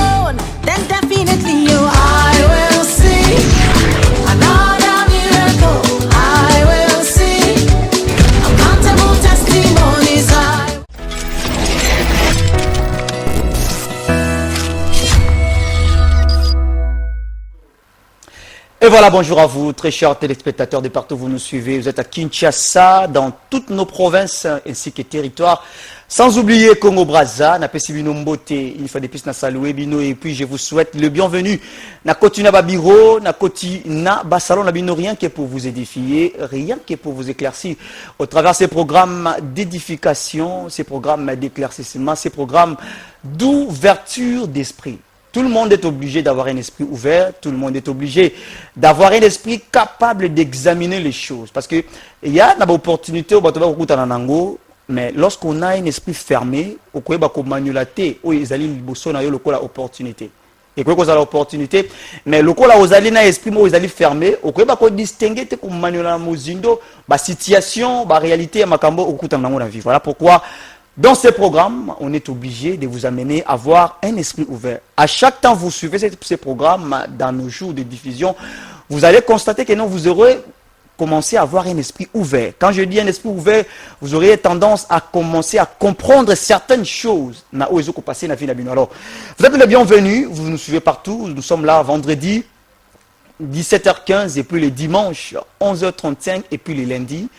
alone, then definitely you I will see another miracle. I will see uncountable testimonies. Et voilà, bonjour à vous, très chers téléspectateurs de partout où vous nous suivez. Vous êtes à Kinshasa, dans toutes nos provinces ainsi que territoires. Sans oublier Congo-Brazza, na Pesibino Mbote, une fois de plus na salué Bino, et puis je vous souhaite le bienvenu. Na Koti na Babiro, na Koti na Basalon, na Bino, rien que pour vous édifier, rien que pour vous éclaircir. Au travers de ces programmes d'édification, ces programmes d'éclaircissement, ces programmes d'ouverture d'esprit. Tout le monde est obligé d'avoir un esprit ouvert, tout le monde est obligé d'avoir un esprit capable d'examiner les choses. Parce qu'il y a une opportunité, mais lorsqu'on a un esprit fermé, on peut manulater, ils allaient l'opportunité. Et quoi que l'opportunité, mais le cas où ils allaient esprit, ils allaient fermé, on peut distinguer comme manula mozindo, la situation, la réalité, voilà pourquoi. Dans ces programmes, on est obligé de vous amener à avoir un esprit ouvert. À chaque temps vous suivez ces programmes dans nos jours de diffusion, vous allez constater que non, vous aurez commencé à avoir un esprit ouvert. Quand je dis un esprit ouvert, vous aurez tendance à commencer à comprendre certaines choses. Alors, vous êtes les bienvenus, vous nous suivez partout. Nous sommes là vendredi 17h15 et puis les dimanches 11h35 et puis les lundis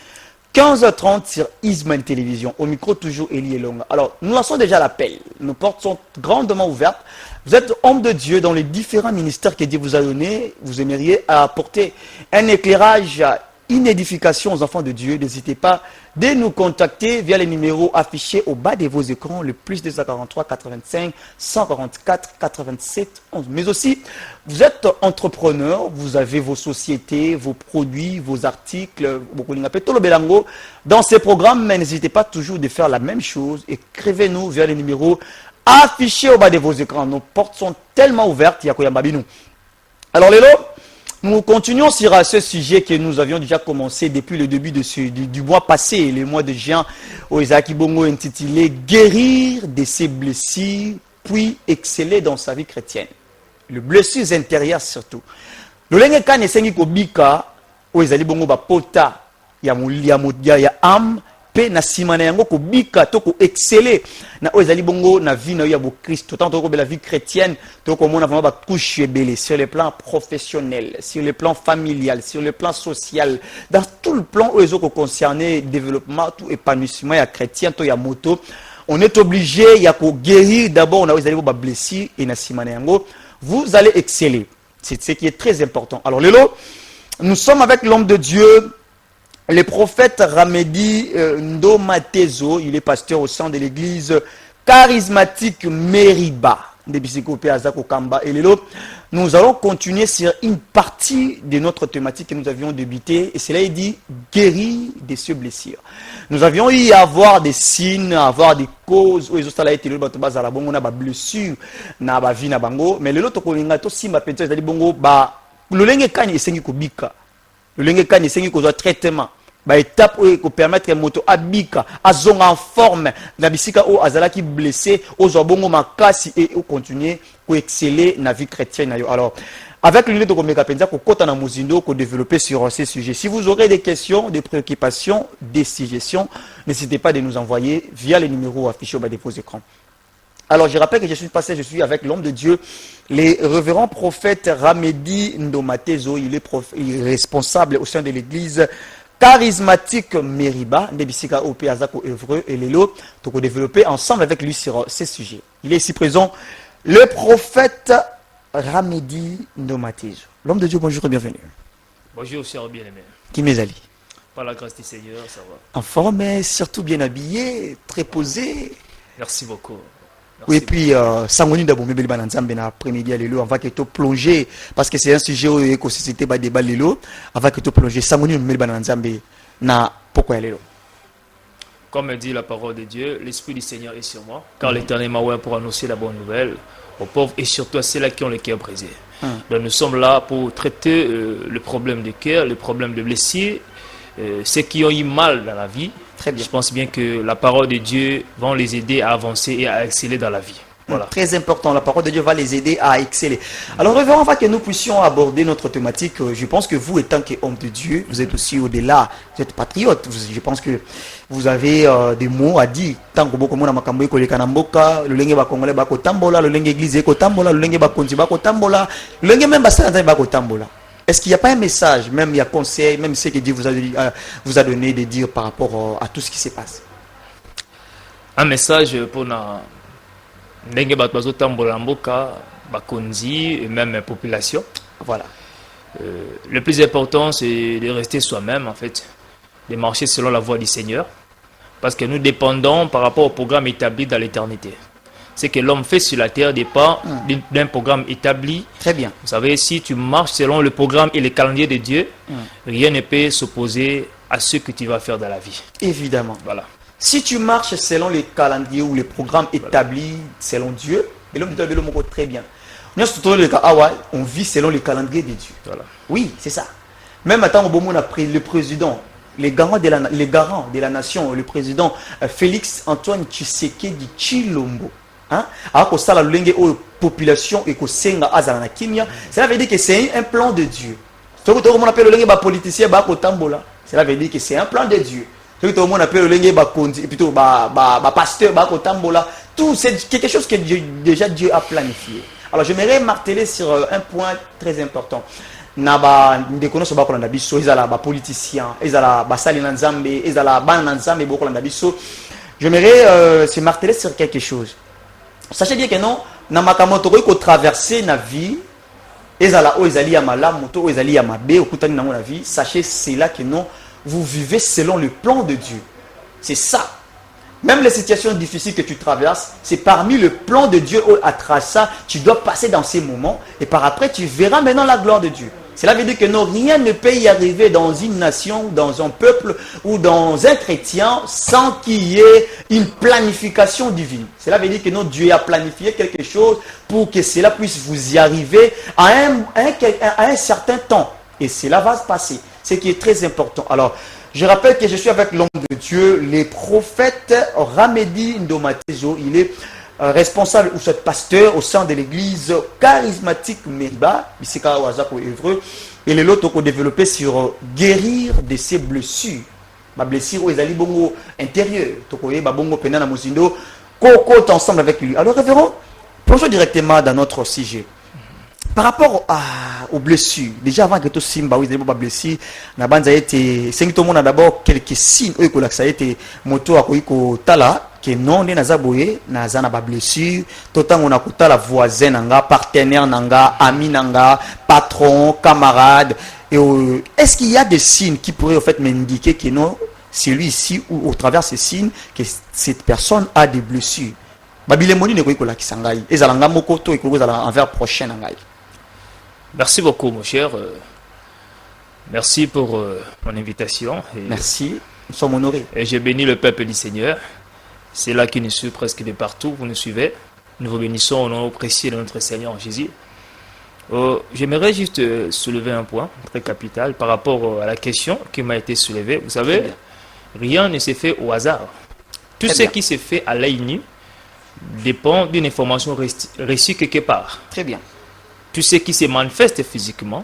15h30 sur Ismaël Télévision. Au micro, toujours Elie Elonga. Alors, nous lançons déjà l'appel. Nos portes sont grandement ouvertes. Vous êtes homme de Dieu dans les différents ministères que Dieu vous a donnés. Vous aimeriez apporter un éclairage, une édification aux enfants de Dieu. N'hésitez pas de nous contacter via les numéros affichés au bas de vos écrans, le plus 243 85 144 87 11. Mais aussi, vous êtes entrepreneur, vous avez vos sociétés, vos produits, vos articles, dans ces programmes, mais n'hésitez pas toujours de faire la même chose. Écrivez-nous via les numéros affichés au bas de vos écrans. Nos portes sont tellement ouvertes, alors les lots, nous continuons sur ce sujet que nous avions déjà commencé depuis le début du mois passé, le mois de juin, au Isaac Bongo intitulé « Guérir de ses blessures, puis exceller dans sa vie chrétienne ». Les blessures intérieures surtout. Le lengue kan esengi ko bika, au Isaac Bongo ba pota, ya âme, pe na simana yango ko bika to ko exceller na ozali bongo na vie na ya bo Christ tant que la vie chrétienne to ko mona vraiment ba couche belé sur le plan professionnel, sur le plan familial, sur le plan social, dans tout le plan où ils ont concerné développement tout épanouissement ya chrétien to ya moto, on est obligé ya ko guérir d'abord na ozali ba blessure et na simana yango, vous allez exceller. C'est ce qui est très important. Alors Lélo, nous sommes avec l'homme de Dieu, le prophète Ramedi Ndomatezo, il est pasteur au sein de l'église charismatique Meriba de Bisikope Azako Kamba. Et nous allons continuer sur une partie de notre thématique que nous avions débuté. Et cela est dit guérir de ses blessures. Nous avions eu à avoir des signes, à avoir des causes où ils ont été le on a des blessures, na ba vie na bango. Mais le lot tokolinga to simba penso ezali bongo ba le lenge kani esengi kobika. Le lengue kan esengi ko traitement ba étape où ko permettre moto abika azonga en forme na bisika o azalaki blessé o bongo makasi et au continuer ko exceller na vie chrétienne na yo. Alors avec l'unité de komeka penza ko kota na muzindo ko développer sur ces sujets. Si vous aurez des questions, des préoccupations, des suggestions, n'hésitez pas de nous envoyer via les numéros affichés au bas de vos écrans. Alors, je rappelle que je suis avec l'homme de Dieu, le révérend prophète Ramedi Ndomatezo. Il est responsable au sein de l'église charismatique Meriba, Nebisika Ope Azako Evreux et Lélo, pour développer ensemble avec lui sur ces sujets. Il est ici présent, le prophète Ramedi Ndomatezo. L'homme de Dieu, bonjour et bienvenue. Bonjour, cher bien-aimé. Qui m'est allé? Par la grâce du Seigneur, ça va. En forme, mais surtout bien habillé, très posé. Merci beaucoup. Oui, et puis, Sangoni d'abord, mais ben ensemble, après-midi à l'élo, avant que tu plonges, parce que c'est un sujet où l'éco-société va débat l'élo, avant que tu plonges, Sangoni mais ben ensemble, na pourquoi l'élo. Comme dit la parole de Dieu, l'Esprit du Seigneur est sur moi, car l'Éternel m'a ouvert pour annoncer la bonne nouvelle aux pauvres et surtout à ceux-là qui ont le cœur brisé. Donc nous sommes là pour traiter le problème de cœur, le problème de blessure, ceux qui ont eu mal dans la vie. Très bien. Je pense bien que la parole de Dieu va les aider à avancer et à exceller dans la vie. Voilà. Très important, la parole de Dieu va les aider à exceller. Alors, révérend, avant que nous puissions aborder notre thématique, je pense que vous, étant qu'homme de Dieu, vous êtes aussi au-delà, vous êtes patriote. Je pense que vous avez des mots à dire. Tant que beaucoup de makambo ko lekanamboka, le lenge ba congolais ba ko tambola, le lenge église ko tambola, le lenge ba konzi ba ko tambola, le lenge même ba sanza ba ko tambola. Est-ce qu'il n'y a pas un message, même il y a conseil, même ce que Dieu vous a donné de dire par rapport à tout ce qui se passe? Un message pour na ndenge bato bazotambola mboka bakonzi et même population. Voilà. Le plus important, c'est de rester soi-même, en fait, de marcher selon la voie du Seigneur, parce que nous dépendons par rapport au programme établi dans l'éternité. Ce que l'homme fait sur la terre dépend d'un programme établi. Très bien. Vous savez, si tu marches selon le programme et le calendrier de Dieu, rien ne peut s'opposer à ce que tu vas faire dans la vie. Évidemment. Voilà. Si tu marches selon les calendriers ou les programmes établis selon Dieu, et l'homme de l'homme très bien. On vit selon les calendriers de Dieu. Voilà. Oui, c'est ça. Même maintenant, on a pris le président, les garants de la nation, le président Félix Antoine Tshisekedi Tshilombo. Hein? Alors que ça, la population et que cela veut dire que c'est un plan de Dieu. Cela veut dire que c'est un plan de Dieu. Tout le monde appelle le plutôt pasteur, tout c'est quelque chose que déjà Dieu a planifié. Alors j'aimerais marteler sur un point très important. Naba ndekono so bakolanda biso ezala ba politicien ezala basali na nzambe ezala bana na nzambe bokolanda biso. J'aimerais se marteler sur quelque chose. Sachez bien que non na makamoto ko traverser na vie ezala o ezali ya malamu to ezali ya mabe okutani na vie. Sachez c'est là que non vous vivez selon le plan de Dieu. C'est ça. Même les situations difficiles que tu traverses, c'est parmi le plan de Dieu à travers ça, tu dois passer dans ces moments et par après tu verras maintenant la gloire de Dieu. Cela veut dire que non, rien ne peut y arriver dans une nation, dans un peuple ou dans un chrétien sans qu'il y ait une planification divine. Cela veut dire que non, Dieu a planifié quelque chose pour que cela puisse vous y arriver à un certain temps. Et cela va se passer. Ce qui est très important. Alors, je rappelle que je suis avec l'homme de Dieu, le prophète Ramedi Ndomatezo. Il est responsable ou ce pasteur au sein de l'église charismatique Meriba, Biseka Wazako Évreux. Et le lot qu'on développé sur guérir de ses blessures. Ma blessure, ils allaient bongo intérieur. Tokoye, bongo penana mosindo. Coco ensemble avec lui. Alors, révérend, plongeons directement dans notre sujet. Par rapport aux blessures, déjà avant que tout simba oui des blessures, na banza été cinq tout monde a d'abord quelques signes que ça a été moto a ko tala que non ne nazaboye na zana ba blessure, tout temps on a kota la voisin nanga, partenaire nanga, ami nanga, patron, camarade. Et est-ce qu'il y a des signes qui pourraient en fait m'indiquer que non, celui-ci ou au travers ces signes que cette personne a des blessures? Babile moni ne ko la kisangai, ezalanga mokoto e ko ezala envers prochain ngai. Merci beaucoup, mon cher. Merci pour mon invitation. Merci, nous sommes honorés. Et j'ai béni le peuple du Seigneur. C'est là qui nous suit presque de partout. Vous nous suivez. Nous vous bénissons au nom précieux de notre Seigneur Jésus. J'aimerais juste soulever un point très capital par rapport à la question qui m'a été soulevée. Vous savez, rien ne s'est fait au hasard. Tout ce qui s'est fait à l'œil nu dépend d'une information reçue quelque part. Très bien. Tout ce qui se manifeste physiquement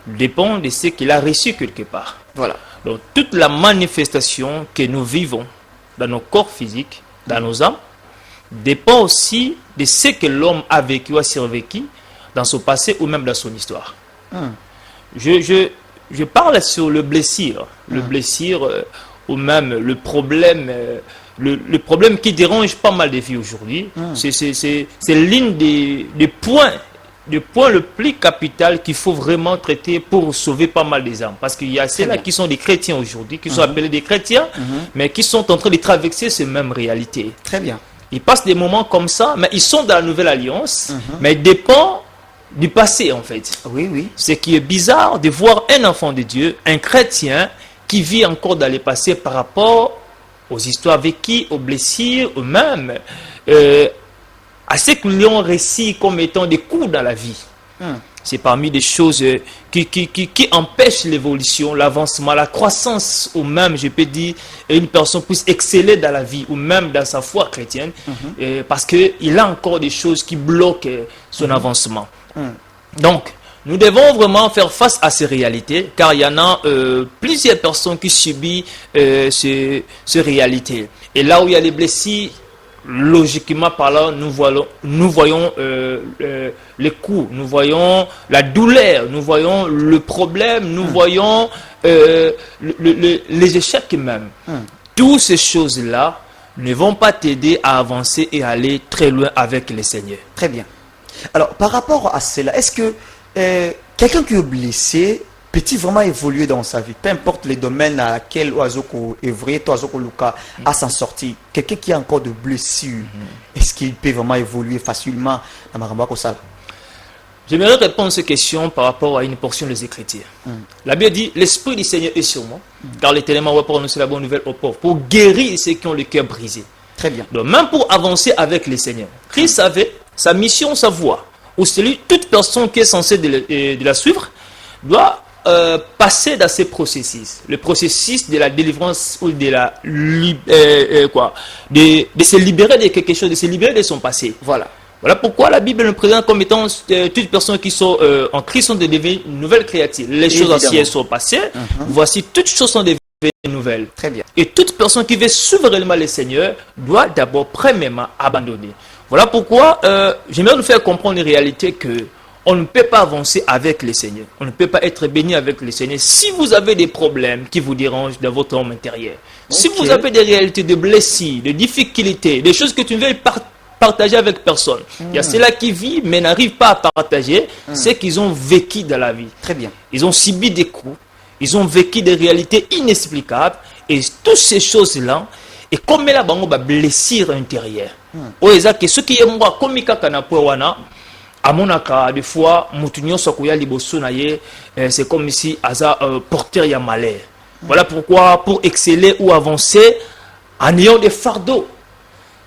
dépend de ce qu'il a reçu quelque part. Voilà. Donc toute la manifestation que nous vivons dans nos corps physiques, dans nos âmes, dépend aussi de ce que l'homme a vécu ou a survécu dans son passé ou même dans son histoire. Je parle sur le blessure, ou même le problème. Le problème qui dérange pas mal de filles aujourd'hui, c'est l'une des points. Le point le plus capital qu'il faut vraiment traiter pour sauver pas mal des âmes. Parce qu'il y a ceux-là qui sont des chrétiens aujourd'hui, qui sont appelés des chrétiens, mais qui sont en train de traverser ces mêmes réalités. Très bien. Ils passent des moments comme ça, mais ils sont dans la nouvelle alliance, mais ils dépendent du passé en fait. Oui, oui. Ce qui est bizarre de voir un enfant de Dieu, un chrétien, qui vit encore dans le passé par rapport aux histoires vécues, aux blessures, ou même à ce qu'ils ont réussi comme étant des coups dans la vie. C'est parmi des choses qui empêchent l'évolution, l'avancement, la croissance, ou même, je peux dire, une personne puisse exceller dans la vie, ou même dans sa foi chrétienne, parce qu'il a encore des choses qui bloquent son avancement. Donc, nous devons vraiment faire face à ces réalités, car il y en a plusieurs personnes qui subissent ces réalités. Et là où il y a les blessures, logiquement parlant, nous voyons les coups, nous voyons la douleur, nous voyons le problème, nous voyons les échecs même. Toutes ces choses-là ne vont pas t'aider à avancer et aller très loin avec le Seigneur. Très bien. Alors, par rapport à cela, est-ce que quelqu'un qui est blessé peut-il vraiment évoluer dans sa vie, peu importe les domaines à laquelle Oazoko évoluer, Oazoko Luka à s'en sortir. Quelqu'un qui a encore de blessures, est-ce qu'il peut vraiment évoluer facilement dans Maramba Kosala? J'aimerais répondre à cette question par rapport à une portion des Écritures. La Bible dit, l'Esprit du Seigneur est sur moi, car l'Éternel m'a envoyé pour annoncer la bonne nouvelle aux pauvres, pour guérir ceux qui ont le cœur brisé. Très bien. Donc même pour avancer avec le Seigneur, Christ avait sa mission, sa voie. Ou celui, toute personne qui est censée de la suivre doit passer dans ces processus. Le processus de la délivrance ou de la de se libérer de quelque chose, de se libérer de son passé. Voilà. Voilà pourquoi la Bible nous présente comme étant toutes personnes qui sont en Christ sont devenues une nouvelle créature. Les choses anciennes sont passées. Voici toutes choses sont devenues nouvelles. Très bien. Et toute personne qui veut souverainement le Seigneur doit d'abord premièrement abandonner. Voilà pourquoi j'aimerais nous faire comprendre une réalité que on ne peut pas avancer avec le Seigneur. On ne peut pas être béni avec le Seigneur si vous avez des problèmes qui vous dérangent dans votre homme intérieur. Si vous avez des réalités de blessures, de difficultés, des choses que tu ne veux partager avec personne. Il y a ceux-là qui vivent mais n'arrivent pas à partager ce qu'ils ont vécu dans la vie. Très bien. Ils ont subi des coups. Ils ont vécu des réalités inexplicables. Et toutes ces choses-là, et comme là, on va blessure intérieure. Que ce qui est moi, comme à mon cas, des fois, c'est comme si Aza porteur y a malheur. Voilà pourquoi, pour exceller ou avancer, en ayant des fardeaux,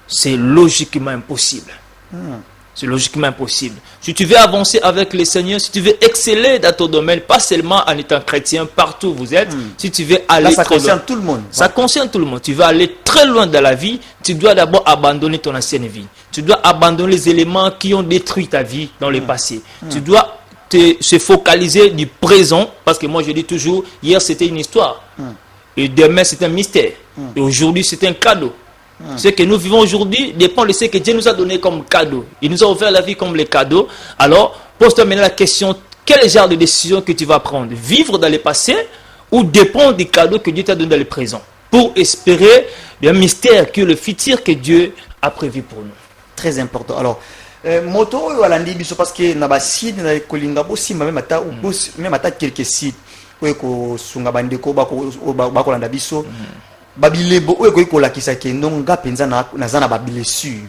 c'est logiquement impossible. C'est logiquement impossible. Si tu veux avancer avec le Seigneur, si tu veux exceller dans ton domaine, pas seulement en étant chrétien, partout où vous êtes, si tu veux aller là, ça très concerne loin, tout le monde. ça concerne tout le monde. Tu veux aller très loin dans la vie, tu dois d'abord abandonner ton ancienne vie. Tu dois abandonner les éléments qui ont détruit ta vie dans le passé. Tu dois se focaliser du présent, parce que moi je dis toujours, hier c'était une histoire, et demain c'est un mystère, et aujourd'hui c'est un cadeau. Ce que nous vivons aujourd'hui dépend de ce que Dieu nous a donné comme cadeau. Il nous a offert la vie comme les cadeaux. Alors, pose-toi maintenant la question, quel genre de décision que tu vas prendre? Vivre dans le passé ou dépendre des cadeaux que Dieu t'a donné dans le présent? Pour espérer un mystère que le futur que Dieu a prévu pour nous. Très important. Alors, moto ou alandi biso parce que na ba site na kolinga bosi même ata quelques sites ko sunga bandeko ba ko landa biso babilebo oyo ko lakisa ke ndonga penza na zana babilesure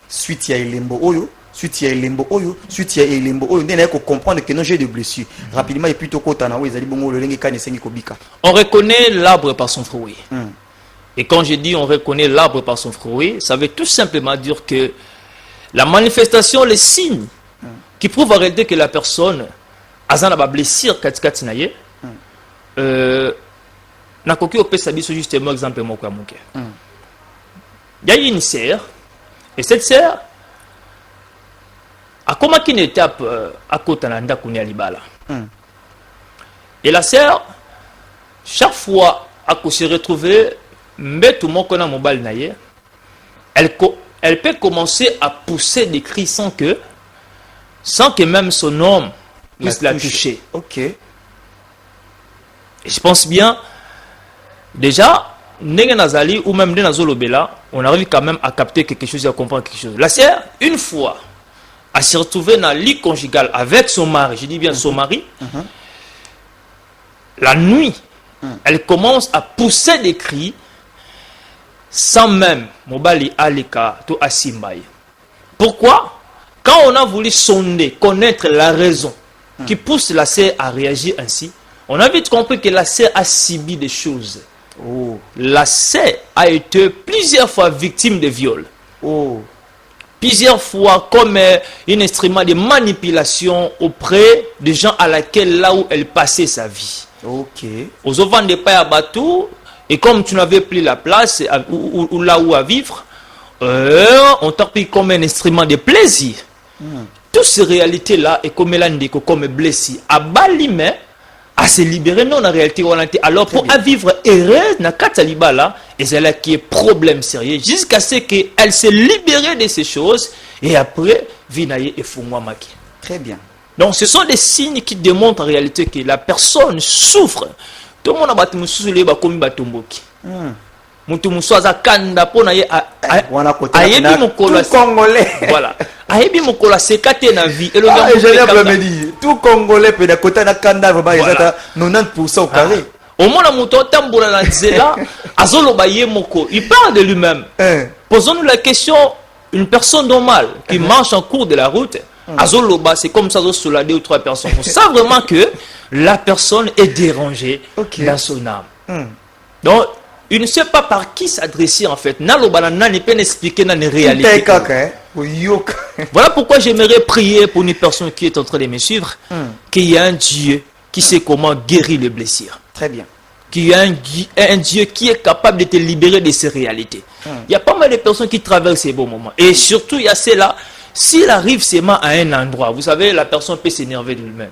suite ya elembo oyo suite ya elembo oyo suite ya elembo oyo ndena ko comprendre que non j'ai de blessures rapidement et plutôt kota na ezali bongo lolenge kane sengi kobika. On reconnaît l'arbre par son fruit. Et quand je dis on reconnaît l'arbre par son fruit, ça veut tout simplement dire que la manifestation, les signes qui prouvent en réalité que la personne a une blessure katikati na ye, nakoki opesa biso justement exemple moko ya moke. Il y a une sœur, et cette sœur a commencé une étape à côté de ndako ya libala. Et la sœur, chaque fois à se retrouver mbetu moko na mobile na ye, elle peut commencer à pousser des cris sans que même son homme puisse la toucher. Ok. Et je pense bien, déjà, Nenge Nazali ou même Nazolobela, on arrive quand même à capter quelque chose et à comprendre quelque chose. La sœur, une fois, à se retrouver dans le lit conjugal avec son mari, je dis bien son mari, la nuit, elle commence à pousser des cris sans même Mobali Aleka to Asimbaye. Pourquoi? Quand on a voulu sonder, connaître la raison qui pousse la sœur à réagir ainsi, on a vite compris que la sœur a subi des choses. La sœur a été plusieurs fois victime de viol. plusieurs fois comme un instrument de manipulation auprès des gens à laquelle là où elle passait sa vie. Ok. Aux enfants de pas à bateau, et comme tu n'avais plus la place ou là où à vivre, on t'a pris comme un instrument de plaisir. Toutes ces réalités-là, et comme elle comme blessé, à Balimé, à se libérer, non, en réalité, alors pour à vivre heureuse, na kataliba là, et c'est là qui est problème sérieux, jusqu'à ce qu'elle se libère de ces choses, et après, vinaye et fumwa maki. Très bien. Donc, ce sont des signes qui démontrent en réalité que la personne souffre. Tout le monde a battu comme batumboki. Mutu muswaza kanda pona ye ayebi mokolo congolais. Voilà. Ayebi mokolo sekate na vie. Et le gars me dit tout congolais peut de côté na kanda va ba 90% au carré. Au moins muto tambola na nzela azolo ba ye moko. Il parle de lui-même. Posons-nous la question, une personne normale qui marche en cours de la route, azoloba, c'est comme ça sur 2 ou 3 personnes. On sait vraiment que la personne est dérangée dans son âme. Donc il ne sait pas par qui s'adresser en fait. Nalobana ne peut expliquer dans les réalités. Voilà pourquoi j'aimerais prier pour une personne qui est en train de me suivre, qu'il y a un Dieu qui sait comment guérir les blessures. Très bien. Qu'il y a un Dieu qui est capable de te libérer de ces réalités. Il y a pas mal de personnes qui traversent ces bons moments. Et surtout, il y a ceux-là, s'il arrive seulement à un endroit, vous savez, la personne peut s'énerver de lui-même.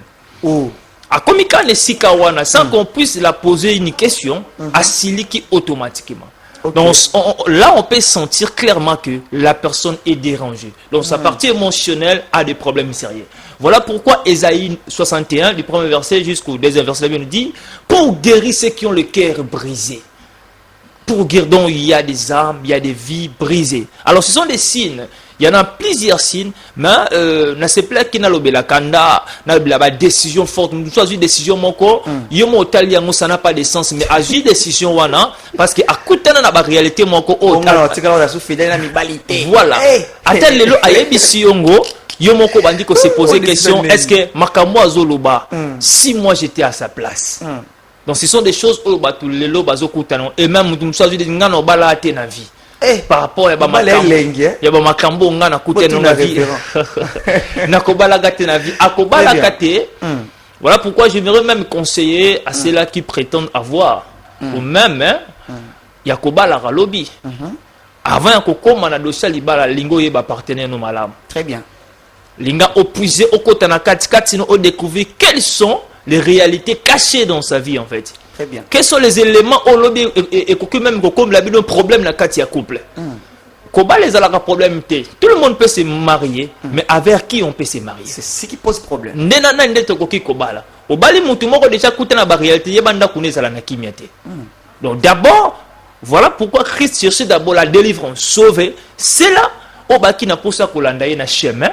À Komika ne Sikawana, sans qu'on puisse la poser une question, à Siliki automatiquement. Donc là, on peut sentir clairement que la personne est dérangée. Donc sa partie émotionnelle a des problèmes sérieux. Voilà pourquoi Ésaïe 61, du premier verset jusqu'au deuxième verset, nous dit, pour guérir ceux qui ont le cœur brisé. Pour guérir, donc il y a des âmes, il y a des vies brisées. Alors ce sont des signes. Il y en a plusieurs signes, mais na se plaît qui n'a la kanda, n'a la décision forte, nous choisissons décision mon corps, yomo tali yango ça n'a pas de sens, mais agir décision wana parce que à côté na ba réalité mon corps oh voilà. Attends lelo ayebi si yongo yomo ko bandi ko se poser question, est-ce que makambo azoloba si moi j'étais à sa place. Donc ce sont des choses où batu lelo bazo kutana et même nous choisissons de ngana obala ate na vie. Par rapport à makambo ngana kutana na vie na kobala gate na vie akobala kate. Voilà pourquoi j'aimerais même conseiller à ceux-là qui prétendent avoir ou même yakobala ralobi avant yakokoma na dossier libala lingo yeba partenaire no malam. Très bien. Linga oppuisé au kota na kati no découvrir quelles sont les réalités cachées dans sa vie en fait. Très bien. Quels sont les éléments au lobby et que même comme la vie problème na kati ya couple. Koba les alaka problème té. Tout le monde peut se marier, mais avec qui on peut se marier? C'est ce qui pose problème. Ndena na ndete koki kobala. Obali mutu moko déjà kuta na ba réalité yebanda kuneza na kimia té. Donc d'abord, voilà pourquoi Christ cherchait d'abord la délivrance, sauver. C'est là obaki na posa kolanda na chemin.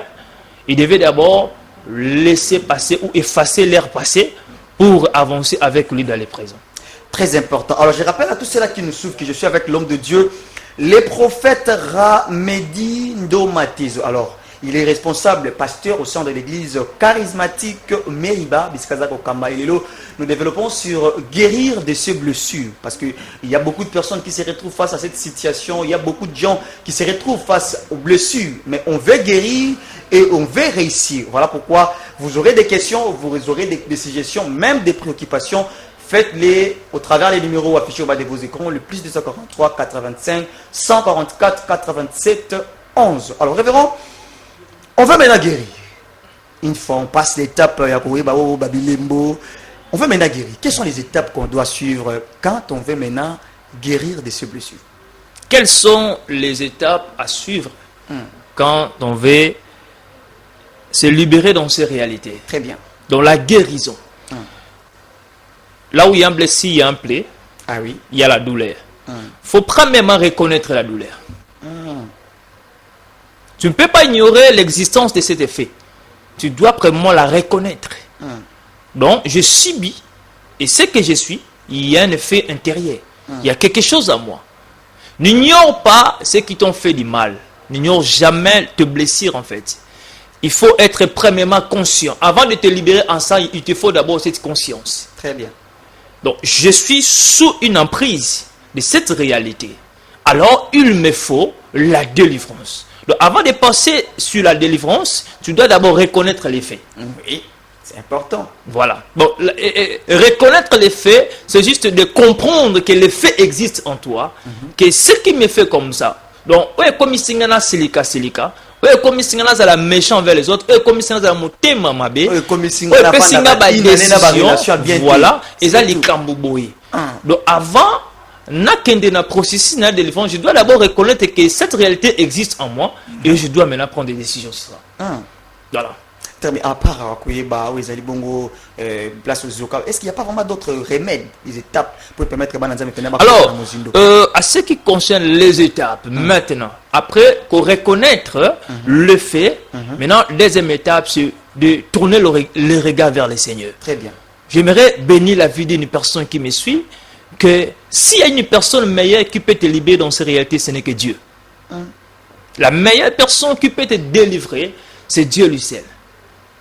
Il devait d'abord laisser passer ou effacer l'air passé pour avancer avec lui dans les présents. Très important. Alors je rappelle à tous ceux-là qui nous suivent que je suis avec l'homme de Dieu, les prophètes Ramedi Ndomatizo. Alors, il est responsable, pasteur au sein de l'église charismatique Meriba, Biskazako Kamailelo. Nous développons sur guérir de ces blessures. Parce qu'il y a beaucoup de personnes qui se retrouvent face à cette situation. Il y a beaucoup de gens qui se retrouvent face aux blessures. Mais on veut guérir et on veut réussir. Voilà pourquoi vous aurez des questions, vous aurez des suggestions, même des préoccupations. Faites-les au travers des numéros affichés au bas de vos écrans, le plus 243 85 144 87 11. Alors, révérend, on va maintenant guérir. Une fois on passe l'étape, on veut maintenant guérir. Quelles sont les étapes qu'on doit suivre quand on veut maintenant guérir de ces blessures? Quelles sont les étapes à suivre quand on veut se libérer dans ces réalités? Très bien. Dans la guérison. Là où il y a un blessé, il y a un plaie. Ah oui. Il y a la douleur. Il faut premièrement reconnaître la douleur. Tu ne peux pas ignorer l'existence de cet effet. Tu dois premièrement la reconnaître. Donc, je subis, et ce que je suis, il y a un effet intérieur. Il y a quelque chose à moi. N'ignore pas ce qui t'ont fait du mal. N'ignore jamais te blessure en fait. Il faut être premièrement conscient. Avant de te libérer en ça, il te faut d'abord cette conscience. Très bien. Donc, je suis sous une emprise de cette réalité. Alors, il me faut la délivrance. Donc, avant de passer sur la délivrance, tu dois d'abord reconnaître les faits. Oui, c'est important. Voilà. Bon, reconnaître les faits, c'est juste de comprendre que les faits existent en toi, que ce qui me fait comme ça. Donc, ouais, comme Singana Silika, ouais, comme Singana la méchant envers les autres, ouais, comme Singana la motema mabe, ouais, comme Singana ba décision, voilà, et ça les kambouboui. Donc, avant, nakende na processus na délivrance, je dois d'abord reconnaître que cette réalité existe en moi et je dois maintenant prendre des décisions sur ça. Voilà. À part place aux Zoka, est-ce qu'il n'y a pas vraiment d'autres remèdes, des étapes pour permettre que alors, à ce qui concerne les étapes, maintenant, après qu'on reconnaître le fait, maintenant, deuxième étape, c'est de tourner le regard vers le Seigneur. Très bien. J'aimerais bénir la vie d'une personne qui me suit, que s'il y a une personne meilleure qui peut te libérer dans ces réalités, ce n'est que Dieu. La meilleure personne qui peut te délivrer, c'est Dieu lui seul.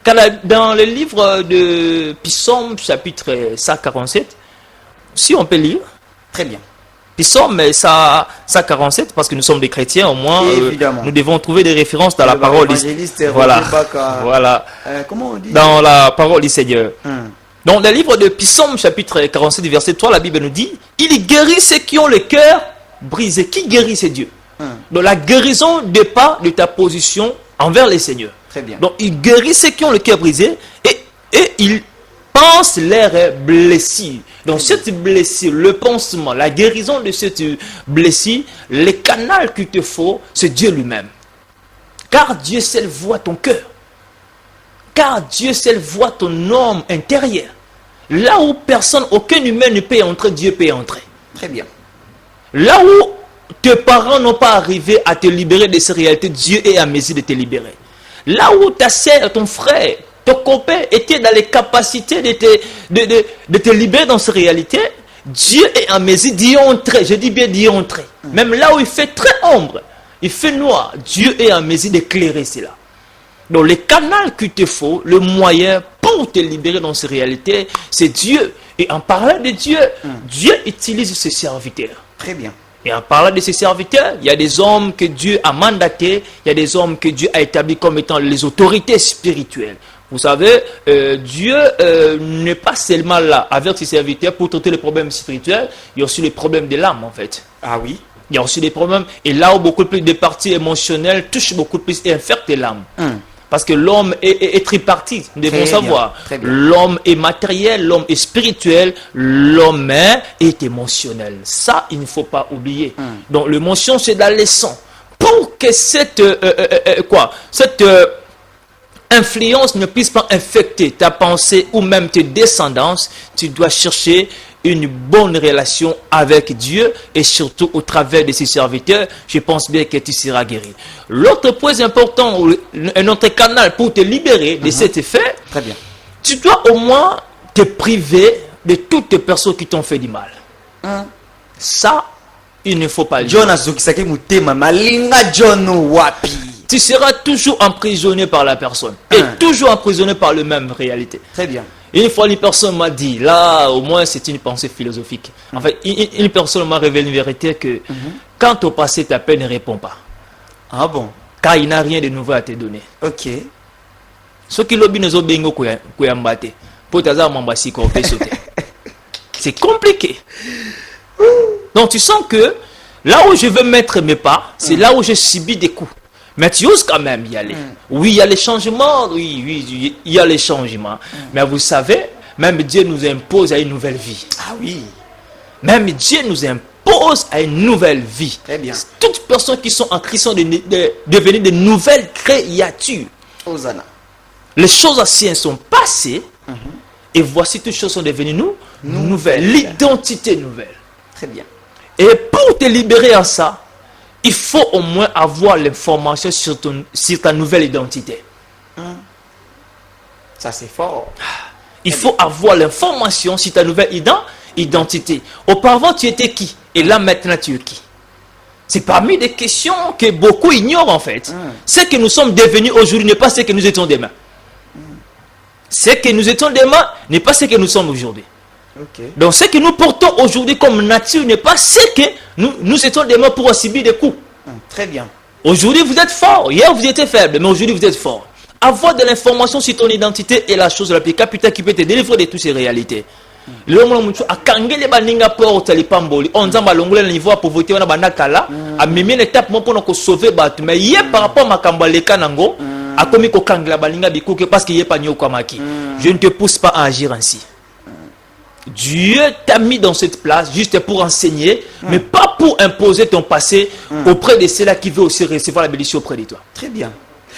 Car dans le livre de Psaume, chapitre 147, si on peut lire. Très bien. Psaume 147, parce que nous sommes des chrétiens, au moins, nous devons trouver des références dans la parole du Seigneur. Voilà. Comment on dit? Dans la parole du Seigneur. Dans le livre de Psaume, chapitre 47, verset 3, la Bible nous dit, il guérit ceux qui ont le cœur brisé. Qui guérit, c'est Dieu. Donc la guérison dépend de ta position envers les seigneurs. Très bien. Donc il guérit ceux qui ont le cœur brisé et il pense leurs blessures. Donc cette blessure, le pansement, la guérison de cette blessure, le canal qu'il te faut, c'est Dieu lui-même. Car Dieu seul voit ton cœur. Car Dieu seul voit ton homme intérieur. Là où personne, aucun humain ne peut entrer, Dieu peut entrer. Très bien. Là où tes parents n'ont pas arrivé à te libérer de ces réalités, Dieu est à mesure de te libérer. Là où ta sœur, ton frère, ton copain était dans les capacités de te libérer dans ces réalités, Dieu est à mesure d'y entrer. Je dis bien d'y entrer. Même là où il fait très ombre, il fait noir, Dieu est à mesure d'éclairer cela. Donc le canal qu'il te faut, le moyen pour te libérer dans ces réalités, c'est Dieu. Et en parlant de Dieu, Dieu utilise ses serviteurs. Très bien. Et en parlant de ses serviteurs, il y a des hommes que Dieu a mandatés, il y a des hommes que Dieu a établis comme étant les autorités spirituelles. Vous savez, Dieu n'est pas seulement là avec ses serviteurs pour traiter les problèmes spirituels, il y a aussi les problèmes de l'âme en fait. Ah oui. Il y a aussi des problèmes, et là où beaucoup plus de parties émotionnelles touchent beaucoup plus et infectent l'âme. Parce que l'homme est tripartite, nous devons savoir. L'homme est matériel, l'homme est spirituel, l'homme est émotionnel. Ça, il ne faut pas oublier. Donc l'émotion, c'est dans les sons. Pour que cette influence ne puisse pas infecter ta pensée ou même tes descendances, tu dois chercher une bonne relation avec Dieu et surtout au travers de ses serviteurs, je pense bien que tu seras guéri. L'autre point important, un autre canal pour te libérer de cet effet, très bien. Tu dois au moins te priver de toutes les personnes qui t'ont fait du mal. Ça, il ne faut pas le dire. Tu seras toujours emprisonné par la personne et toujours emprisonné par la même réalité. Très bien. Une fois, une personne m'a dit, là, au moins, c'est une pensée philosophique. En fait, une personne m'a révélé une vérité que quand au passé, ta paix ne répond pas. Ah bon? Car il n'a rien de nouveau à te donner. Ok. Ce qui lobby nous obéit kuyambate. Pour t'aza mambasi qu'on peut sauter. C'est compliqué. Donc, tu sens que là où je veux mettre mes pas, c'est là où je subis des coups. Mais tu oses quand même y aller. Oui, il y a les changements. Oui, il y a les changements. Mais vous savez, même Dieu nous impose à une nouvelle vie. Ah oui. Même Dieu nous impose à une nouvelle vie. Très bien. Toutes les personnes qui sont en Christ sont devenues de nouvelles créatures. Hosanna. Les choses anciennes sont passées. Et voici toutes les choses sont devenues nouvelles. L'identité nouvelle. Très bien. Et pour te libérer en ça, il faut au moins avoir l'information sur ta nouvelle identité. Ça, c'est fort. Il faut avoir l'information sur ta nouvelle identité. Auparavant, tu étais qui? Et là, maintenant, tu es qui? C'est parmi des questions que beaucoup ignorent, en fait. Ce que nous sommes devenus aujourd'hui n'est pas ce que nous étions demain. Ce que nous étions demain n'est pas ce que nous sommes aujourd'hui. Donc ce que nous portons aujourd'hui comme nature n'est pas ce que nous étions demain pour subir des coups. Très bien. Aujourd'hui, vous êtes fort. Hier, vous étiez faible, mais aujourd'hui, vous êtes fort. Avoir de l'information sur ton identité est la chose la plus capitale qui peut te délivrer de toutes ces réalités. Le monde a kangé baninga porte les pamboli. On zamba longole niveau pour voter on a banakala. A même une étape pour nous sauver battu. Mais hier par rapport à ma kambaleka nango, a commis ko kangla baninga bikuke parce qu'il y a pas nyo kamaki. Je ne te pousse pas à agir ainsi. Dieu t'a mis dans cette place juste pour enseigner, mais pas pour imposer ton passé auprès de ceux-là qui veulent aussi recevoir la bénédiction auprès de toi. Très bien.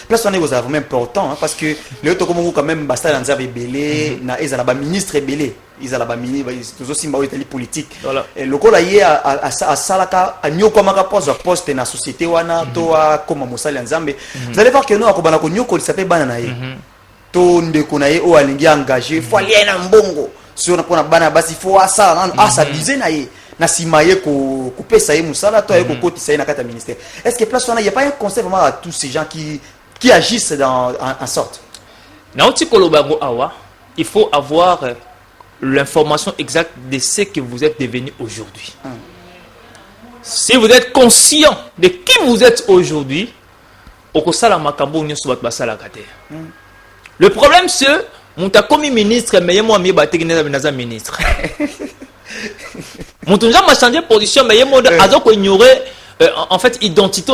Place on est vraiment important hein, parce que les autres comme quand même basta dans zave belé na ils ont ba ministre belé ils ont ba ministre tous aussi ba itali politique et le col aïe à salaka à nyoko maka poste na société wana to comme mosali nzambe vous allez voir que nous akobana ko nyoko il s'appelle bana nae to ndeko nae o alingi engagé faut aller na mbongo sur na pona bana basi faut asa asa bize nae na simaye ko pesa ye musala to ko koti sa na kata ministère. Est-ce que place on il y a pas un conseil vraiment à tous ces gens qui agissent en sorte. Il faut avoir l'information exacte de ce que vous êtes devenu aujourd'hui. Si vous êtes conscient de qui vous êtes aujourd'hui, le problème c'est que tu as commis ministre, mais moi je suis ministre. Je vais changer de position, mais je vais ignorer en fait identité.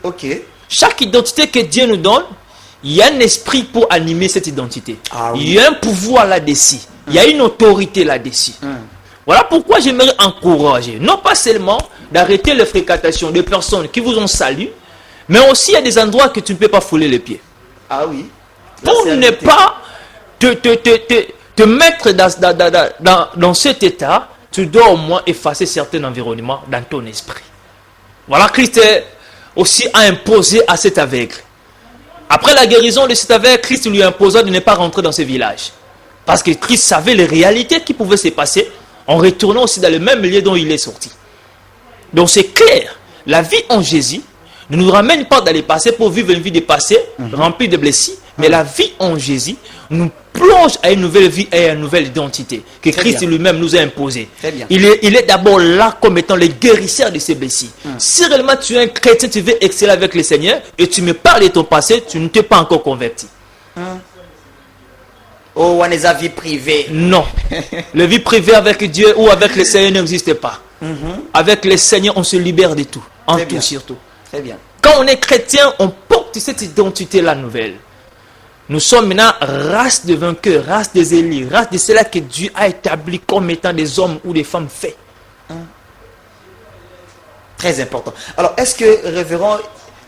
Ok. Chaque identité que Dieu nous donne, il y a un esprit pour animer cette identité. Ah, oui. Il y a un pouvoir là-dessus. Il y a une autorité là-dessus. Voilà pourquoi j'aimerais encourager, non pas seulement d'arrêter les fréquentations de personnes qui vous ont salué, mais aussi il y a des endroits que tu ne peux pas fouler les pieds. Ah oui. Là, pour ne pas te mettre dans cet état, tu dois au moins effacer certains environnements dans ton esprit. Voilà, Christ aussi a imposé à cet aveugle. Après la guérison de cet aveugle, Christ lui imposa de ne pas rentrer dans ce village. Parce que Christ savait les réalités qui pouvaient se passer en retournant aussi dans le même lieu dont il est sorti. Donc c'est clair, la vie en Jésus ne nous ramène pas dans le passé pour vivre une vie de passé remplie de blessures, mais la vie en Jésus nous plonge à une nouvelle vie et à une nouvelle identité que Christ lui-même nous a imposée. Il est d'abord là comme étant le guérisseur de ses blessures. Si réellement tu es un chrétien, tu veux exceller avec le Seigneur et tu me parles de ton passé, tu ne t'es pas encore converti. Oh, on est à vie privée. Non. La vie privée avec Dieu ou avec le Seigneur n'existe pas. Avec le Seigneur, on se libère de tout. En tout surtout. Très bien. Quand on est chrétien, on porte cette identité-là nouvelle. Nous sommes maintenant race de vainqueurs, race des élus, race de ceux-là que Dieu a établi comme étant des hommes ou des femmes faits. Très important. Alors, est-ce que, révérend,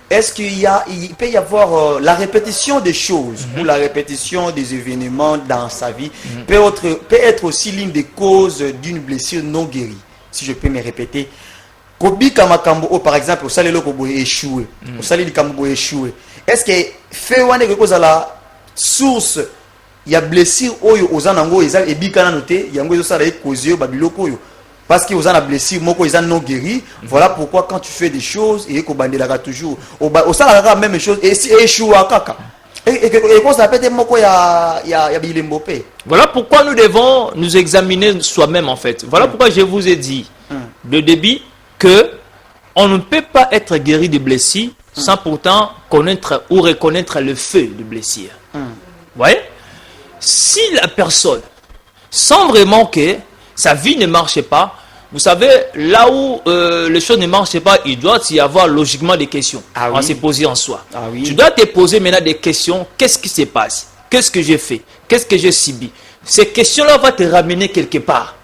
est-ce qu'il peut y avoir la répétition des choses ou la répétition des événements dans sa vie peut être aussi l'une des causes d'une blessure non guérie, si je peux me répéter. Kobi Kamakambo, par exemple, au salé le kobo échoué, au salé le kambo échoué. Est-ce que fait one quelque chose à la source, il y a blessure aux anango et bikana noté, il y a un ça là causé babiloko parce que aux ana blessure moko ils non guéri. Voilà pourquoi quand tu fais des choses et ko bandela toujours au ça la même chose et si échoué kaka et qu'on s'appelle moko ya bilembope. Voilà pourquoi nous devons nous examiner soi-même en fait. Voilà pourquoi je vous ai dit de début que on ne peut pas être guéri de blessures sans pourtant connaître ou reconnaître le feu de blessure. Vous voyez? Si la personne sent vraiment que sa vie ne marche pas, vous savez, là où les choses ne marchent pas, il doit y avoir logiquement des questions à se poser en soi. Tu dois te poser maintenant des questions. Qu'est-ce qui se passe? Qu'est-ce que j'ai fait? Qu'est-ce que j'ai subi? Ces questions-là vont te ramener quelque part.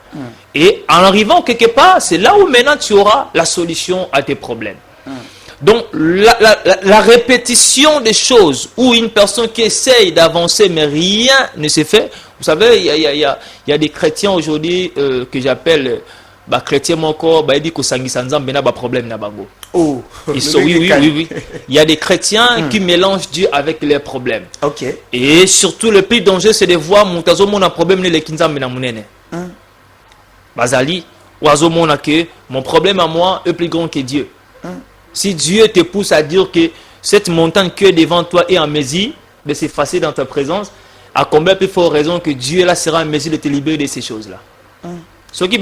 Et en arrivant quelque part, c'est là où maintenant tu auras la solution à tes problèmes. Donc, la répétition des choses, ou une personne qui essaye d'avancer, mais rien ne se fait. Vous savez, il y a des chrétiens aujourd'hui que j'appelle chrétiens mon corps, ils disent que ça n'a pas problème. Oh, oui. Il y a des chrétiens qui mélangent Dieu avec leurs problèmes. Okay. Et surtout, le plus dangereux, c'est de voir mon problème ne le kinzambe na munene. Bazali, oiseau mon problème à moi est plus grand que Dieu. Si Dieu te pousse à dire que cette montagne qui est devant toi est en mesure de s'effacer dans ta présence, à combien plus forte raison que Dieu là sera en mesure de te libérer de ces choses-là. Ce qui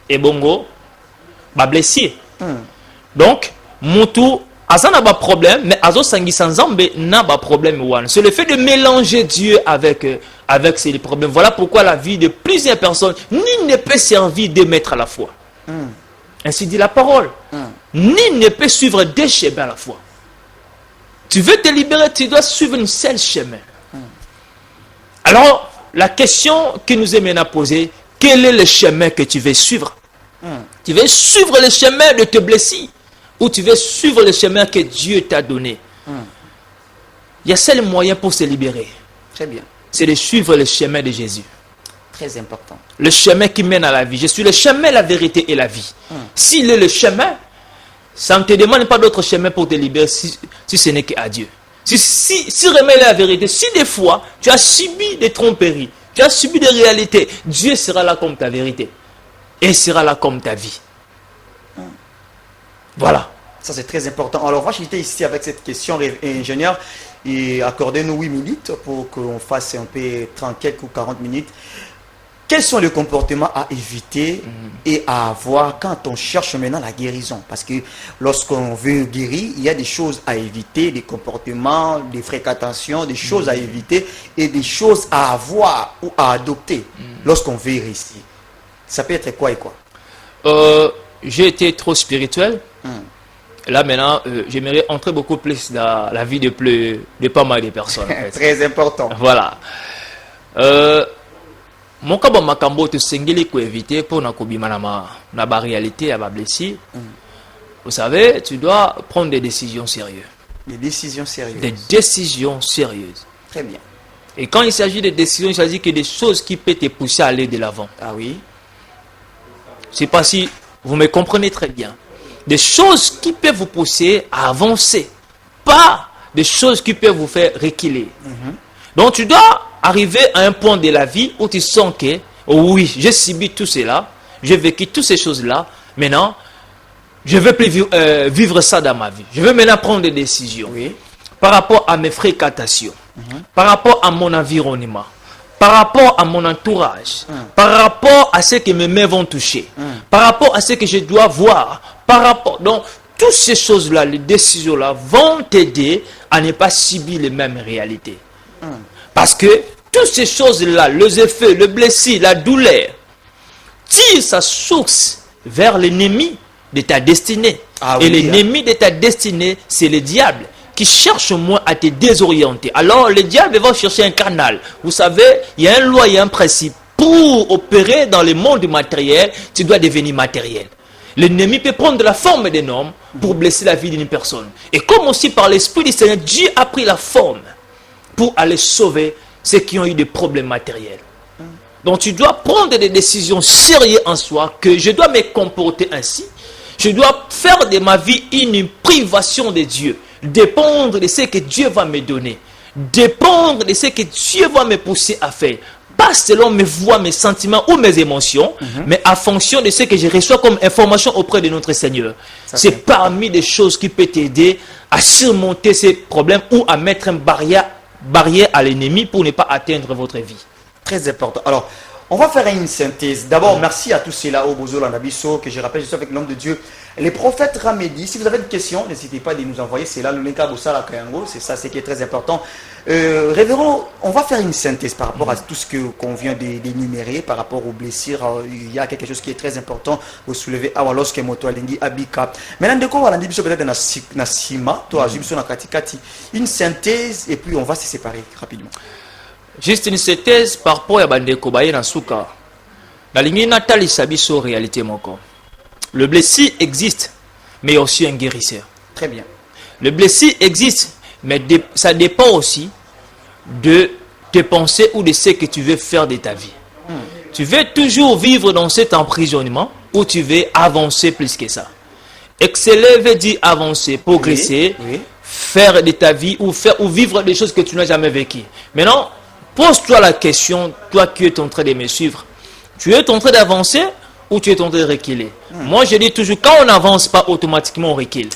et bongo, ba blessé. Donc, Moutou, Aza n'a pas de problème, mais Azo Sangisa Nzambe n'a pas de problème. C'est le fait de mélanger Dieu avec ces problèmes. Voilà pourquoi la vie de plusieurs personnes, ni ne peut servir de maître à la fois. Ainsi dit la parole. Ni ne peut suivre deux chemins à la fois. Tu veux te libérer, tu dois suivre un seul chemin. Alors, la question qui nous est maintenant posée, quel est le chemin que tu veux suivre? Tu veux suivre le chemin de te blesser ou tu veux suivre le chemin que Dieu t'a donné? Il y a seul moyen pour se libérer. Très bien. C'est de suivre le chemin de Jésus. Très important. Le chemin qui mène à la vie. Je suis le chemin, la vérité et la vie. S'il est le chemin, ça ne te demande pas d'autre chemin pour te libérer si ce n'est qu'à Dieu. Si remet la vérité, si des fois tu as subi des tromperies, tu as subi des réalités, Dieu sera là comme ta vérité. Et sera là comme ta vie. Voilà. Ça, c'est très important. Alors, j'étais ici avec cette question, ingénieur, et accordez-nous 8 minutes pour qu'on fasse un peu 30 quelques ou 40 minutes. Quels sont les comportements à éviter et à avoir quand on cherche maintenant la guérison? Parce que lorsqu'on veut guérir, il y a des choses à éviter, des comportements, des fréquentations, des choses à éviter et des choses à avoir ou à adopter lorsqu'on veut réussir. Ça peut être quoi et quoi? J'ai été trop spirituel. Là maintenant, j'aimerais entrer beaucoup plus dans la vie de pas mal de personnes. En fait. Très important. Voilà. Mon cas, makambo te sengeli ko éviter pour na kobima na ba réalité à ba blessé. Vous savez, tu dois prendre des décisions sérieuses. Des décisions sérieuses. Des décisions sérieuses. Très bien. Et quand il s'agit de décisions, il s'agit que des choses qui peuvent te pousser à aller de l'avant. Ah oui. Je ne sais pas si vous me comprenez très bien. Des choses qui peuvent vous pousser à avancer. Pas des choses qui peuvent vous faire reculer. Donc tu dois arriver à un point de la vie où tu sens que, oh oui, j'ai subi tout cela, j'ai vécu toutes ces choses-là, maintenant, je ne veux plus vivre ça dans ma vie. Je veux maintenant prendre des décisions par rapport à mes fréquentations, par rapport à mon environnement, par rapport à mon entourage, par rapport à ce que mes mains vont toucher, par rapport à ce que je dois voir, par rapport... Donc, toutes ces choses-là, les décisions-là vont t'aider à ne pas subir les mêmes réalités. Parce que toutes ces choses-là, les effets, le blessé, la douleur, tirent sa source vers l'ennemi de ta destinée. Et l'ennemi de ta destinée, c'est le diable qui cherche au moins à te désorienter. Alors, le diable va chercher un canal. Vous savez, il y a une loi, il y a un principe. Pour opérer dans le monde matériel, tu dois devenir matériel. L'ennemi peut prendre la forme d'un homme pour blesser la vie d'une personne. Et comme aussi par l'Esprit du Seigneur, Dieu a pris la forme pour aller sauver ceux qui ont eu des problèmes matériels. Donc tu dois prendre des décisions sérieuses en soi, que je dois me comporter ainsi. Je dois faire de ma vie une privation de Dieu. Dépendre de ce que Dieu va me donner. Dépendre de ce que Dieu va me pousser à faire. Pas selon mes voix, mes sentiments ou mes émotions, mais en fonction de ce que je reçois comme information auprès de notre Seigneur. C'est parmi des choses qui peuvent t'aider à surmonter ces problèmes ou à mettre une barrière à l'ennemi pour ne pas atteindre votre vie. Très important. Alors, on va faire une synthèse. D'abord, merci à tous ceux-là au Bozo Landabiso, que je rappelle, je suis avec l'homme de Dieu, les prophètes Ramedi. Si vous avez des questions, n'hésitez pas à nous envoyer. C'est là le Lenka Bossala Kayango. C'est ça, c'est qui est très important. Révérend, on va faire une synthèse par rapport à tout ce qu'on vient d'énumérer, par rapport aux blessures. Il y a quelque chose qui est très important. Vous soulevez lorsque moto alingi abika. Maintenant, de quoi on va dire peut-être na sima, toi, Jibso na katikati, une synthèse et puis on va se séparer rapidement. Juste une synthèse par rapport à Bandeko Baye Nasuka. La ligne natale sabiso réalité moko. Le blessé existe, mais aussi un guérisseur. Très bien. Le blessé existe, mais ça dépend aussi de tes pensées ou de ce que tu veux faire de ta vie. Tu veux toujours vivre dans cet emprisonnement ou tu veux avancer plus que ça. Exceller veut dire avancer, progresser, faire de ta vie ou vivre des choses que tu n'as jamais vécues. Maintenant, pose-toi la question, toi qui es en train de me suivre. Tu es en train d'avancer ou tu es en train de reculer? Moi, je dis toujours, quand on n'avance pas, automatiquement, on recule.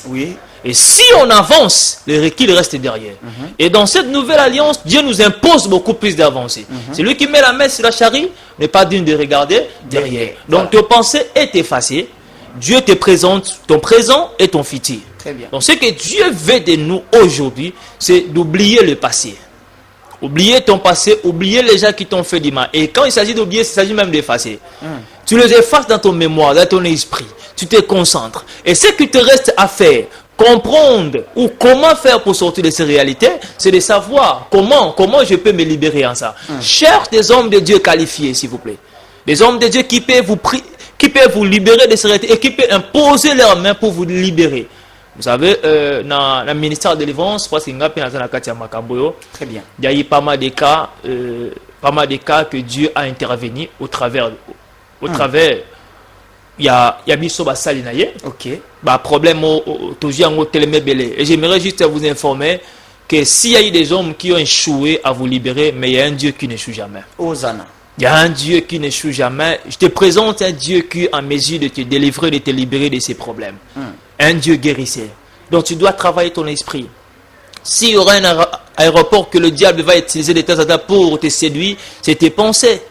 Et si on avance, le recul reste derrière. Et dans cette nouvelle alliance, Dieu nous impose beaucoup plus d'avancer. Celui qui met la main sur la charrue n'est pas digne de regarder derrière. Donc, tes pensées est effacée. Dieu te présente ton présent et ton futur. Très bien. Donc ce que Dieu veut de nous aujourd'hui, c'est d'oublier le passé. Oublier ton passé, oublier les gens qui t'ont fait du mal. Et quand il s'agit d'oublier, il s'agit même d'effacer. Tu les effaces dans ton mémoire, dans ton esprit. Tu te concentres. Et ce qui te reste à faire, comprendre ou comment faire pour sortir de ces réalités, c'est de savoir comment je peux me libérer en ça. Cherche des hommes de Dieu qualifiés, s'il vous plaît. Des hommes de Dieu qui peuvent vous libérer de ces réalités et qui peuvent imposer leurs mains pour vous libérer. Vous savez, dans le ministère de délivrance, je pense qu'il y a Très bien. il y a eu pas mal de cas que Dieu a intervenu au travers. Il y a Bisso Basali Naye. Ok. Problème toujours en Télémé Belé. Et j'aimerais juste vous informer que s'il y a eu des hommes qui ont échoué à vous libérer, mais il y a un Dieu qui n'échoue jamais. Hosanna. Il y a un Dieu qui n'échoue jamais. Je te présente un Dieu qui est en mesure de te délivrer, de te libérer de ces problèmes. Un Dieu guérisseur. Donc tu dois travailler ton esprit. S'il y aura un aéroport que le diable va utiliser de temps en temps pour te séduire, c'est tes pensées.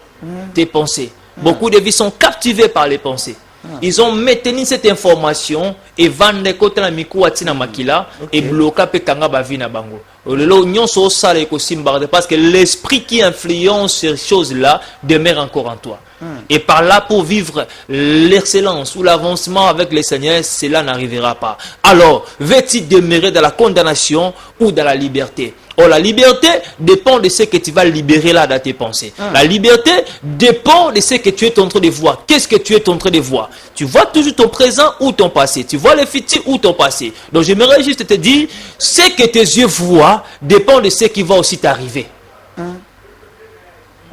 Tes pensées. Beaucoup de vies sont captivées par les pensées. Ils ont maintenu cette information et vendent côté la mikuatina makila et bloqué pekanga bavina bango. Parce que l'esprit qui influence ces choses-là demeure encore en toi. Et par là, pour vivre l'excellence ou l'avancement avec le Seigneur, cela n'arrivera pas. Alors, veux-tu demeurer dans la condamnation ou dans la liberté? Or, la liberté dépend de ce que tu vas libérer là dans tes pensées. La liberté dépend de ce que tu es en train de voir. Qu'est-ce que tu es en train de voir? Tu vois toujours ton présent ou ton passé. Tu vois le futur ou ton passé. Donc, j'aimerais juste te dire, ce que tes yeux voient dépend de ce qui va aussi t'arriver.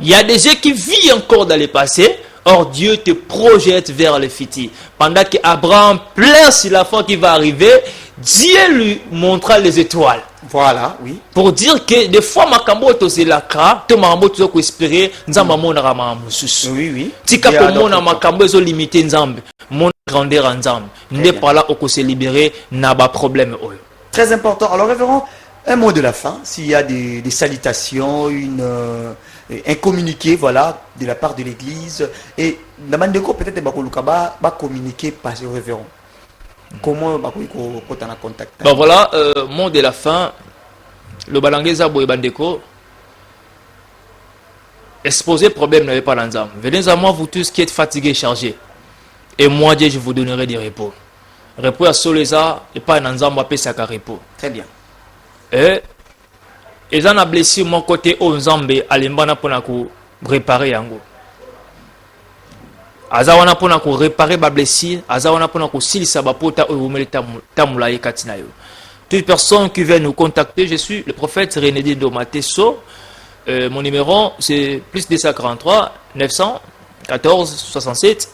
Il y a des gens qui vivent encore dans le passé. Or, Dieu te projette vers le futur. Pendant qu'Abraham pleure sur la foi qui va arriver, Dieu lui montra les étoiles. Voilà, oui. Pour dire que des fois, makambo tozelaka, to makambo tozoko espérer, nzamba mona rama mususu. Oui, oui. Tika pour mona makambo zo limité nzambe, mon grandeur en nzambe. N'est pas là où se libérer, n'a pas problème. Très important. Alors, révérend, un mot de la fin, s'il y a des salutations, un communiqué, voilà, de la part de l'Église. Et la Mandeko, peut-être, va communiquer par le révérend. Comment quand on a contact? Bon voilà, mot de la fin. Le balangeza boy bandeko. Exposer problème n'avait pas l'ensemble. Venez à moi vous tous qui êtes fatigués et chargés. Et moi Dieu je vous donnerai des repos. Repos à Soleza et pas un ensemble à Pesaka repos. Très bien. Et ça a blessé mon côté au Nzambe à l'embana pour réparer yango. Azawana pona ko réparer ba blessure, azawana pona ko silisa ba pota o umele tamula yekatina yo. Toute personne qui vient nous contacter, je suis le prophète René Dindo Mateso. Mon numéro c'est plus 243 914 67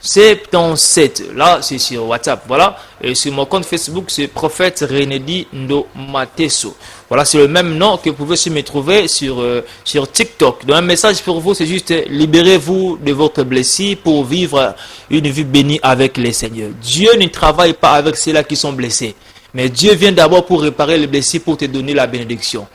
77. Là c'est sur WhatsApp, voilà. Et sur mon compte Facebook c'est prophète René Dindo Mateso. Voilà, c'est le même nom que vous pouvez se me trouver sur TikTok. Donc un message pour vous, c'est juste libérez-vous de votre blessure pour vivre une vie bénie avec les Seigneurs. Dieu ne travaille pas avec ceux-là qui sont blessés. Mais Dieu vient d'abord pour réparer les blessures, pour te donner la bénédiction.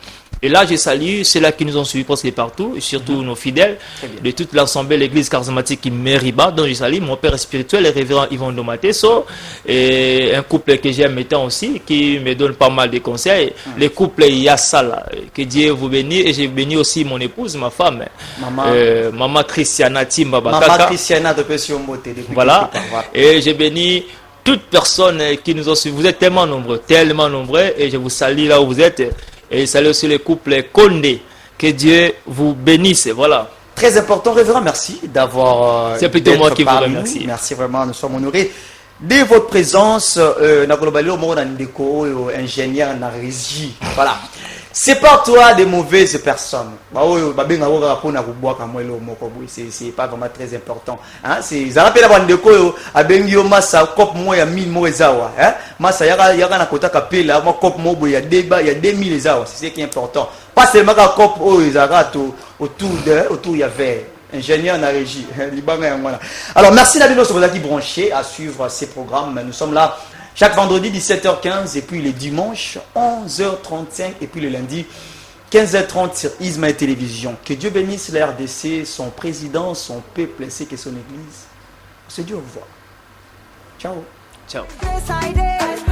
Et là, je salue ceux-là qui nous ont suivis presque partout, et surtout nos fidèles de toute l'ensemble de l'église charismatique qui Mériba, dont je salue mon père spirituel, le révérend Yvon Domateso, et un couple que j'aime étant aussi, qui me donne pas mal de conseils. Le couple Yassala, que Dieu vous bénisse, et j'ai béni aussi mon épouse, ma femme, Maman Christiana Timba Bakaka. Maman Christiana de Pession-Moté. Voilà, et j'ai béni toute personne qui nous ont suivis. Vous êtes tellement nombreux, et je vous salue là où vous êtes. Et salut aussi le couple Condé. Que Dieu vous bénisse. Voilà. Très important, révérend, merci d'avoir. C'est plutôt moi qui vous remercie. Merci vraiment, nous sommes honorés de votre présence. Ingénieur en régie. Voilà. C'est pas toi des mauvaises personnes. C'est pas vraiment très important. Hein? C'est Zarapela Bandeko, Abengio Massa, Cop Moya 1000 Moezawa. Massa Yaga Nakota Kapela, Cop Mobo, il y a débat, il y a 2000 Zawa. C'est ce qui est important. Pas seulement Cop Zarato autour il y avait ingénieur en régie. Alors merci Nabino Sobozaki branché à suivre ces programmes. Nous sommes là chaque vendredi 17h15 et puis les dimanches 11h35 et puis le lundi 15h30 sur Ismaël Télévision. Que Dieu bénisse la RDC, son président, son peuple ainsi que son église. On se dit au revoir. Ciao. Ciao. Place I did.